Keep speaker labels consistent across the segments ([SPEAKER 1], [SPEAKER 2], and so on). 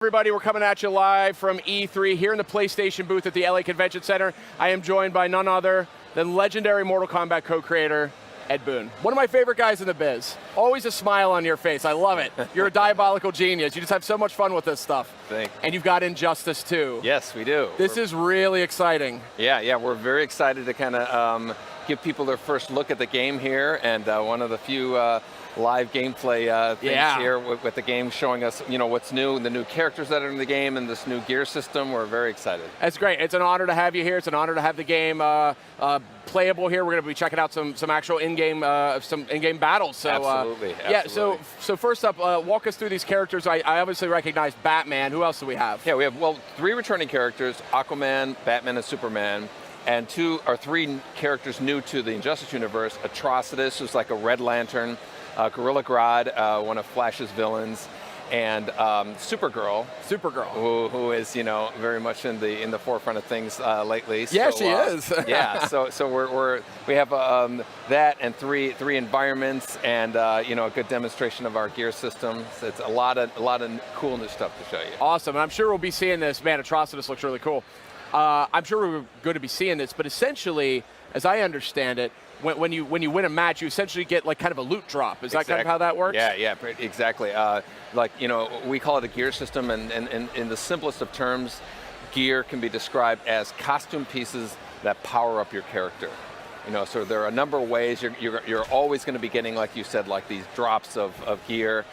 [SPEAKER 1] Everybody, we're coming at you live from E3 here in the PlayStation booth at the LA Convention Center. I am joined by none other than legendary Mortal Kombat co-creator, Ed Boon. One of my favorite guys in the biz. Always a smile on your face, I love it. You're a diabolical genius. You just have so much fun with this stuff.
[SPEAKER 2] Thanks.
[SPEAKER 1] And you've got Injustice 2.
[SPEAKER 2] Yes, we do.
[SPEAKER 1] This is really exciting.
[SPEAKER 2] Yeah, we're very excited to kind of give people their first look at the game here, and one of the few live gameplay things here with the game showing us, what's new, the new characters that are in the game, and this new gear system. We're very excited.
[SPEAKER 1] That's great. It's an honor to have you here. It's an honor to have the game playable here. We're going to be checking out some actual in-game battles. So,
[SPEAKER 2] absolutely.
[SPEAKER 1] Yeah. So first up, walk us through these characters. I obviously recognize Batman. Who else do we have?
[SPEAKER 2] Yeah, we have 3 returning characters: Aquaman, Batman, and Superman. And 2 or 3 characters new to the Injustice universe: Atrocitus, who's like a Red Lantern, Gorilla Grodd, one of Flash's villains, and Supergirl. Who is very much in the forefront of things lately.
[SPEAKER 1] Yeah, so, she is.
[SPEAKER 2] Yeah. So we have that and three environments and a good demonstration of our gear system. So it's a lot of cool new stuff to show you.
[SPEAKER 1] Awesome, and I'm sure we'll be seeing this. Man, Atrocitus looks really cool. I'm sure we're going to be seeing this, but essentially, as I understand it, when you win a match, you essentially get like kind of a loot drop. Is that kind of how that works?
[SPEAKER 2] Yeah, exactly. We call it a gear system, and in the simplest of terms, gear can be described as costume pieces that power up your character. So there are a number of ways. You're always going to be getting, like you said, like these drops of gear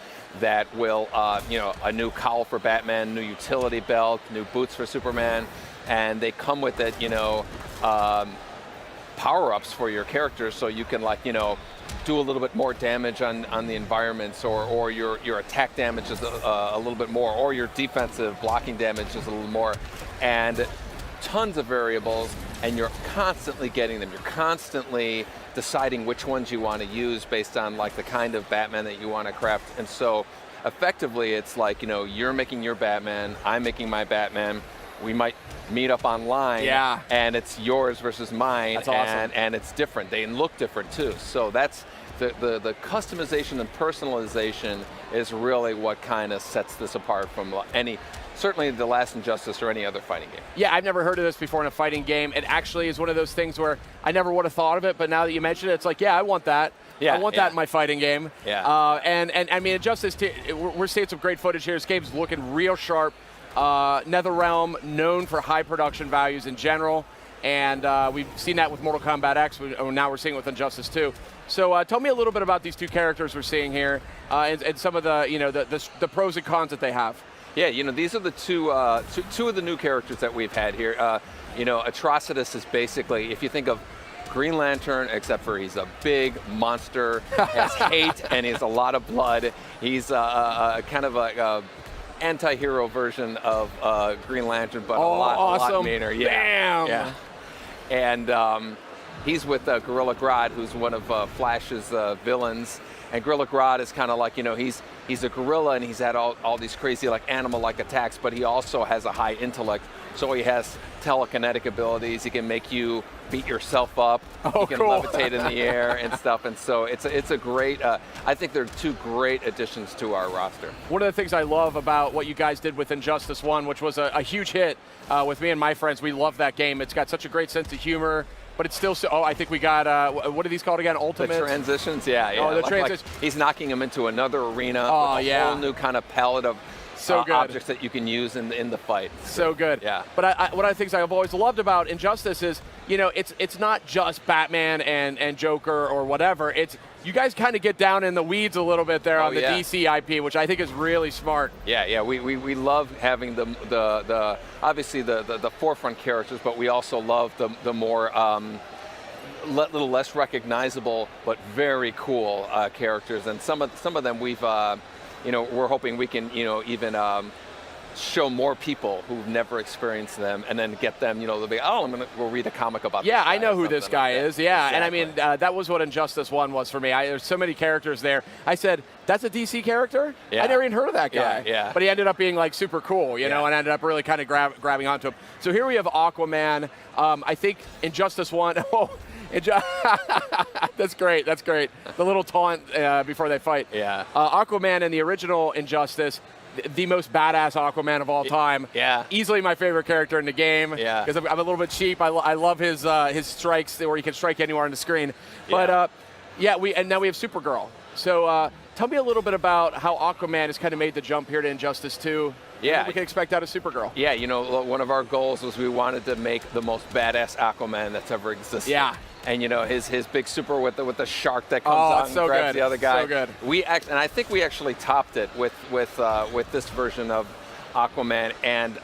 [SPEAKER 2] that will, a new cowl for Batman, new utility belt, new boots for Superman, and they come with it, power-ups for your characters, so you can do a little bit more damage on the environments, or your attack damage is a little bit more, or your defensive blocking damage is a little more, and tons of variables, and you're constantly getting them. You're constantly deciding which ones you want to use based on the kind of Batman that you want to craft. And so effectively it's you're making your Batman, I'm making my Batman. We might meet up online, and it's yours versus mine.
[SPEAKER 1] That's awesome.
[SPEAKER 2] And it's different. They look different too. So that's the customization and personalization is really what kind of sets this apart from certainly the last Injustice or any other fighting game.
[SPEAKER 1] Yeah, I've never heard of this before in a fighting game. It actually is one of those things where I never would have thought of it, but now that you mention it, it's like, yeah, I want that.
[SPEAKER 2] Yeah,
[SPEAKER 1] I want that in my fighting game.
[SPEAKER 2] Yeah.
[SPEAKER 1] And I mean, Injustice, we're seeing some great footage here. This game's looking real sharp. NetherRealm, known for high production values in general, and we've seen that with Mortal Kombat X, now we're seeing it with Injustice 2. So tell me a little bit about these 2 characters we're seeing here, and some of the pros and cons that they have.
[SPEAKER 2] Yeah, these are the two of the new characters that we've had here. Atrocitus is basically, if you think of Green Lantern, except for he's a big monster, has hate, and he has a lot of blood. He's kind of a anti-hero version of Green Lantern, but a lot meaner.
[SPEAKER 1] Yeah.
[SPEAKER 2] Bam! Yeah. And he's with Gorilla Grodd, who's one of Flash's villains. And Gorilla Grodd is kind of like, he's a gorilla, and he's had all these crazy animal-like attacks, but he also has a high intellect. So he has telekinetic abilities. He can make you beat yourself up.
[SPEAKER 1] Oh,
[SPEAKER 2] he can levitate in the air and stuff. And so it's a great, I think they're 2 great additions to our roster.
[SPEAKER 1] One of the things I love about what you guys did with Injustice 1, which was a huge hit with me and my friends, we love that game. It's got such a great sense of humor, but it's still I think we got, what are these called again? Ultimate?
[SPEAKER 2] The transitions, yeah.
[SPEAKER 1] Oh, the transitions.
[SPEAKER 2] He's knocking him into another arena with a whole new kind of palette of objects that you can use in the fight.
[SPEAKER 1] So good.
[SPEAKER 2] Yeah.
[SPEAKER 1] But one of the things I've always loved about Injustice is, it's not just Batman and Joker or whatever. It's you guys kind of get down in the weeds a little bit there on the DC IP, which I think is really smart.
[SPEAKER 2] Yeah. We love having the obviously the forefront characters, but we also love the more little less recognizable but very cool characters, and some of them we've we're hoping we can even show more people who've never experienced them, and then get them, they'll be, we'll read a comic about
[SPEAKER 1] this guy. I know who this guy is, yeah.
[SPEAKER 2] Exactly.
[SPEAKER 1] And I mean, that was what Injustice 1 was for me. There's so many characters there. I said, that's a DC character?
[SPEAKER 2] Yeah.
[SPEAKER 1] I never even heard of that guy.
[SPEAKER 2] Yeah.
[SPEAKER 1] But he ended up being super cool, and ended up really kind of grabbing onto him. So here we have Aquaman. I think Injustice 1, that's great. The little taunt before they fight.
[SPEAKER 2] Yeah.
[SPEAKER 1] Aquaman in the original Injustice, the most badass Aquaman of all time.
[SPEAKER 2] Yeah.
[SPEAKER 1] Easily my favorite character in the game.
[SPEAKER 2] Yeah.
[SPEAKER 1] Because I'm a little bit cheap. I love his strikes where he can strike anywhere on the screen.
[SPEAKER 2] Yeah.
[SPEAKER 1] But and now we have Supergirl. So tell me a little bit about how Aquaman has kind of made the jump here to Injustice 2.
[SPEAKER 2] Yeah.
[SPEAKER 1] What we can expect out of Supergirl.
[SPEAKER 2] Yeah, you know, one of our goals was we wanted to make the most badass Aquaman that's ever existed.
[SPEAKER 1] Yeah.
[SPEAKER 2] And you know his big super with the shark that comes
[SPEAKER 1] Oh,
[SPEAKER 2] out
[SPEAKER 1] it's
[SPEAKER 2] and
[SPEAKER 1] so
[SPEAKER 2] grabs
[SPEAKER 1] good.
[SPEAKER 2] the other guy.
[SPEAKER 1] So good.
[SPEAKER 2] And I think we actually topped it with this version of Aquaman. And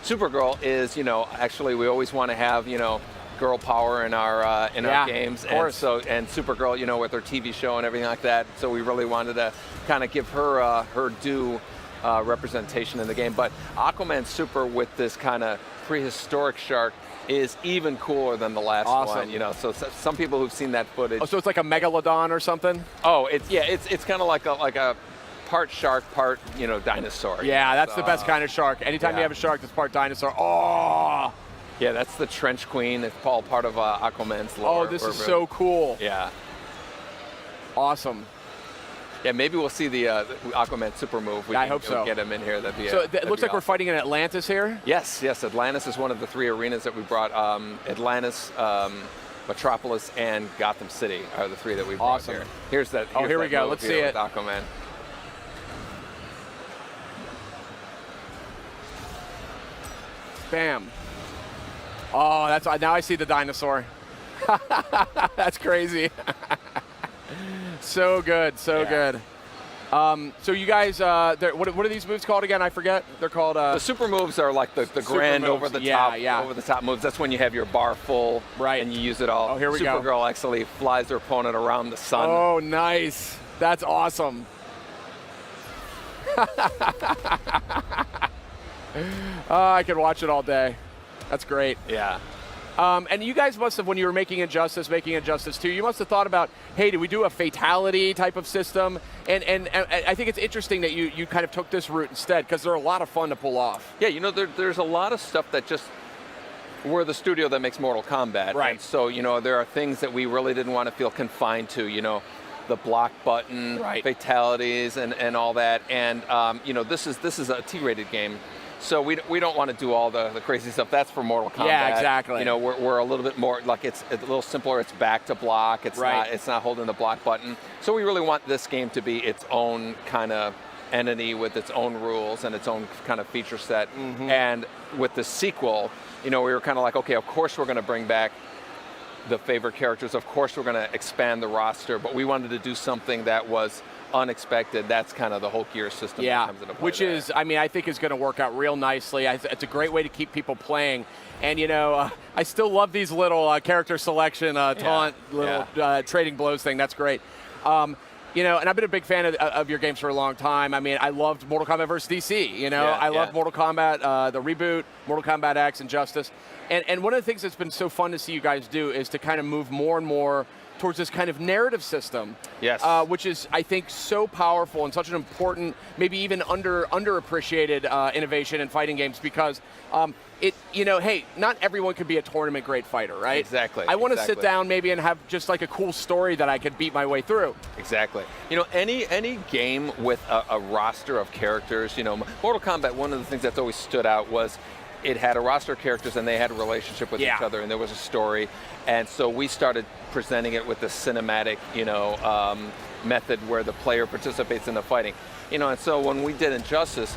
[SPEAKER 2] Supergirl is, you know, actually we always want to have, you know, girl power in our games.
[SPEAKER 1] Of course.
[SPEAKER 2] And Supergirl, you know, with her TV show and everything like that. So we really wanted to kind of give her her due representation in the game. But Aquaman Super with this kind of prehistoric shark is even cooler than the last one, you know. So some people who've seen that footage.
[SPEAKER 1] Oh, so it's like a megalodon or something?
[SPEAKER 2] Oh, it's kind of like a part shark, part, you know, dinosaur.
[SPEAKER 1] Yeah, that's the best kind of shark. Anytime you have a shark that's part dinosaur, oh!
[SPEAKER 2] Yeah, that's the Trench Queen. It's all part of Aquaman's lore.
[SPEAKER 1] Oh, this is so cool.
[SPEAKER 2] Yeah.
[SPEAKER 1] Awesome.
[SPEAKER 2] Yeah, maybe we'll see the Aquaman super move.
[SPEAKER 1] I hope so.
[SPEAKER 2] Get him in here. That'd be
[SPEAKER 1] So it looks like
[SPEAKER 2] awesome.
[SPEAKER 1] we're fighting in Atlantis here?
[SPEAKER 2] Yes. Atlantis is one of the 3 arenas that we brought. Atlantis, Metropolis, and Gotham City are the 3 that we brought
[SPEAKER 1] Awesome.
[SPEAKER 2] here. Here's that.
[SPEAKER 1] Here we go. Let's see it.
[SPEAKER 2] With Aquaman.
[SPEAKER 1] Bam. Oh, now I see the dinosaur. That's crazy. So good, so good. So you guys, what are these moves called again? I forget. They're called.
[SPEAKER 2] The super moves are like the grand
[SPEAKER 1] moves.
[SPEAKER 2] over the top moves. That's when you have your bar full,
[SPEAKER 1] right,
[SPEAKER 2] and you use it all.
[SPEAKER 1] Oh, here we go.
[SPEAKER 2] Supergirl actually flies her opponent around the sun.
[SPEAKER 1] Oh, nice. That's awesome. I could watch it all day. That's great.
[SPEAKER 2] Yeah.
[SPEAKER 1] And you guys must have, when you were making Injustice 2, you must have thought about, hey, do we do a fatality type of system? And I think it's interesting that you kind of took this route instead, because they're a lot of fun to pull off.
[SPEAKER 2] Yeah, you know, there's a lot of stuff that just, we're the studio that makes Mortal Kombat.
[SPEAKER 1] Right.
[SPEAKER 2] And so, you know, there are things that we really didn't want to feel confined to, you know, the block button, fatalities, and all that. And, you know, this is a T-rated game. So we don't want to do all the crazy stuff. That's for Mortal Kombat.
[SPEAKER 1] Yeah, exactly.
[SPEAKER 2] You know, we're a little bit more, like it's a little simpler. It's back to block. It's not holding the block button. So we really want this game to be its own kind of entity with its own rules and its own kind of feature set. Mm-hmm. And with the sequel, you know, we were kind of like, okay, of course we're going to bring back the favorite characters. Of course we're going to expand the roster, but we wanted to do something that was unexpected. That's kind of the whole gear system that comes into play.
[SPEAKER 1] Which is, I mean, I think is going to work out real nicely. It's a great way to keep people playing. And, you know, I still love these little character selection, taunt, trading blows thing. That's great. You know, and I've been a big fan of your games for a long time. I mean, I loved Mortal Kombat vs. DC. You know, I loved Mortal Kombat, the reboot, Mortal Kombat X, Injustice. And one of the things that's been so fun to see you guys do is to kind of move more and more towards this kind of narrative system, which is, I think, so powerful and such an important, maybe even underappreciated innovation in fighting games, because you know, hey, not everyone could be a tournament great fighter, right?
[SPEAKER 2] Exactly.
[SPEAKER 1] I want to sit down maybe and have just like a cool story that I could beat my way through.
[SPEAKER 2] Exactly. You know, any game with a roster of characters, you know, Mortal Kombat, one of the things that's always stood out was it had a roster of characters and they had a relationship with each other, and there was a story. And so we started presenting it with the cinematic, you know, method where the player participates in the fighting. You know, and so when we did Injustice,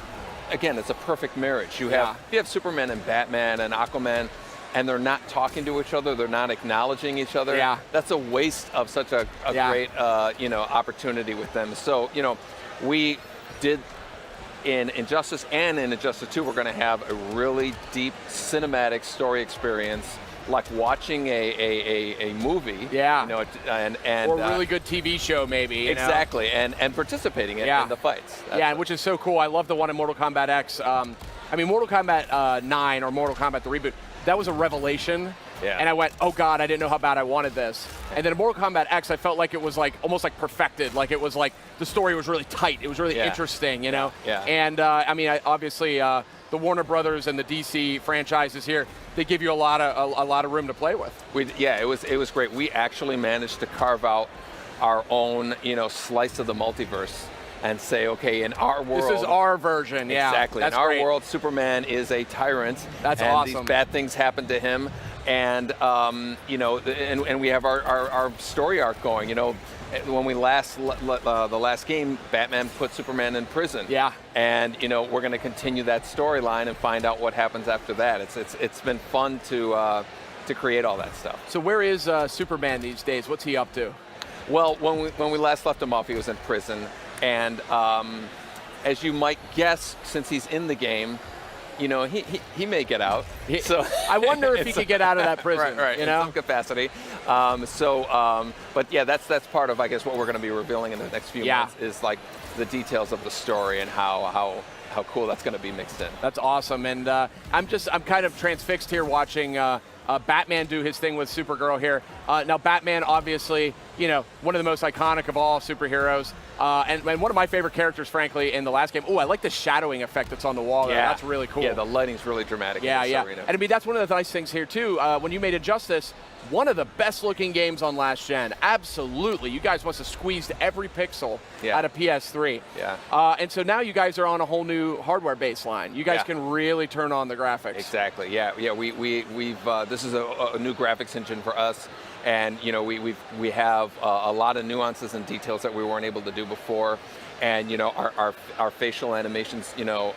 [SPEAKER 2] again, it's a perfect marriage. You have Superman and Batman and Aquaman, and they're not talking to each other, they're not acknowledging each other.
[SPEAKER 1] Yeah.
[SPEAKER 2] That's a waste of such a great, you know, opportunity with them. So, you know, we did in Injustice and in Injustice 2, we're going to have a really deep cinematic story experience, like watching a movie. Yeah. You know, and
[SPEAKER 1] or a really good TV show, maybe. You
[SPEAKER 2] exactly, know? and participating in the fights.
[SPEAKER 1] That's which is so cool. I love the one in Mortal Kombat X. I mean, Mortal Kombat 9 or Mortal Kombat the reboot, that was a revelation. Yeah. And I went, oh God, I didn't know how bad I wanted this. And then in Mortal Kombat X, I felt like it was like almost like perfected. Like it was like the story was really tight. It was really interesting, you know? Yeah. And I mean, obviously, the Warner Brothers and the DC franchises here, they give you a lot of room to play with.
[SPEAKER 2] It was great. We actually managed to carve out our own, you know, slice of the multiverse. and say, okay, in our world,
[SPEAKER 1] this is our version. Yeah,
[SPEAKER 2] exactly.
[SPEAKER 1] That's
[SPEAKER 2] in our
[SPEAKER 1] great.
[SPEAKER 2] world, Superman is a tyrant.
[SPEAKER 1] That's
[SPEAKER 2] and
[SPEAKER 1] awesome.
[SPEAKER 2] These bad things happen to him, and you know, and we have our story arc going. You know, when we the last game, Batman put Superman in prison.
[SPEAKER 1] Yeah.
[SPEAKER 2] And you know, we're going to continue that storyline and find out what happens after that. It's been fun to create all that stuff.
[SPEAKER 1] So where is Superman these days? What's he up to?
[SPEAKER 2] Well, when we last left him off, he was in prison, and as you might guess, since he's in the game, you know, he may get out. So
[SPEAKER 1] I wonder if he could get out of that prison.
[SPEAKER 2] right,
[SPEAKER 1] you know,
[SPEAKER 2] in some capacity. But yeah, that's part of, I guess, what we're going to be revealing in the next few months is like the details of the story and how cool that's going to be mixed in.
[SPEAKER 1] That's awesome, and I'm kind of transfixed here watching Batman do his thing with Supergirl here. Now, Batman, obviously, you know, one of the most iconic of all superheroes, and one of my favorite characters, frankly, in the last game. Oh, I like the shadowing effect that's on the wall there. That's really cool.
[SPEAKER 2] Yeah, the lighting's really dramatic in this arena.
[SPEAKER 1] And I mean, that's one of the nice things here, too. When you made Injustice, one of the best-looking games on last gen. Absolutely. You guys must have squeezed every pixel out of PS3.
[SPEAKER 2] Yeah.
[SPEAKER 1] And so now you guys are on a whole new hardware baseline. You guys can really turn on the graphics.
[SPEAKER 2] Exactly. Yeah. We've this is a new graphics engine for us, and you know we have a lot of nuances and details that we weren't able to do before, and you know our facial animations, you know,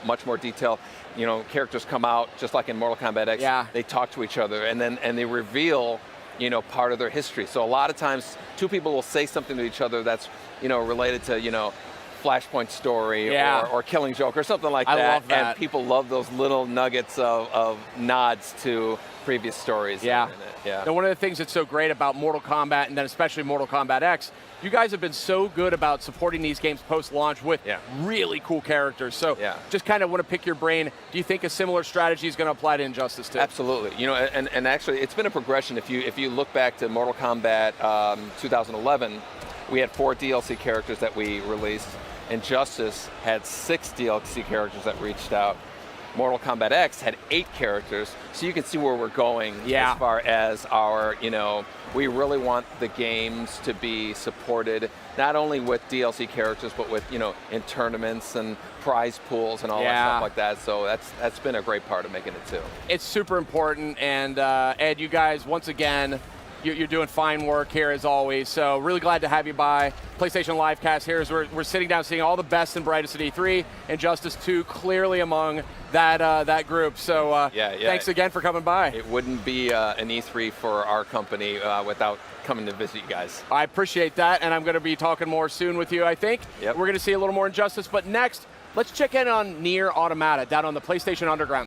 [SPEAKER 2] much more detail. You know, characters come out just like in Mortal Kombat X.
[SPEAKER 1] Yeah.
[SPEAKER 2] They talk to each other, and they reveal, you know, part of their history. So a lot of times, two people will say something to each other that's, you know, related to, you know, Flashpoint story or Killing Joke or something like that.
[SPEAKER 1] I love that.
[SPEAKER 2] And people love those little nuggets of nods to previous stories.
[SPEAKER 1] Yeah.
[SPEAKER 2] Yeah.
[SPEAKER 1] Now, one of the things that's so great about Mortal Kombat, and then especially Mortal Kombat X, you guys have been so good about supporting these games post-launch with really cool characters. So just kind of want to pick your brain. Do you think a similar strategy is going to apply to Injustice too?
[SPEAKER 2] Absolutely. You know, and actually, it's been a progression. If you look back to Mortal Kombat 2011, we had 4 DLC characters that we released. Injustice had 6 DLC characters that reached out. Mortal Kombat X had 8 characters, so you can see where we're going as far as our, you know, we really want the games to be supported not only with DLC characters, but with, you know, in tournaments and prize pools and all that stuff like that. So that's been a great part of making it too.
[SPEAKER 1] It's super important, and Ed, you guys, once again, you're doing fine work here as always, so really glad to have you by. PlayStation Livecast here as we're sitting down seeing all the best and brightest at E3, Injustice 2 clearly among that group. So thanks again for coming by.
[SPEAKER 2] It wouldn't be an E3 for our company without coming to visit you guys.
[SPEAKER 1] I appreciate that, and I'm going to be talking more soon with you, I think. We're going to see a little more Injustice, but next, let's check in on Nier Automata down on the PlayStation Underground.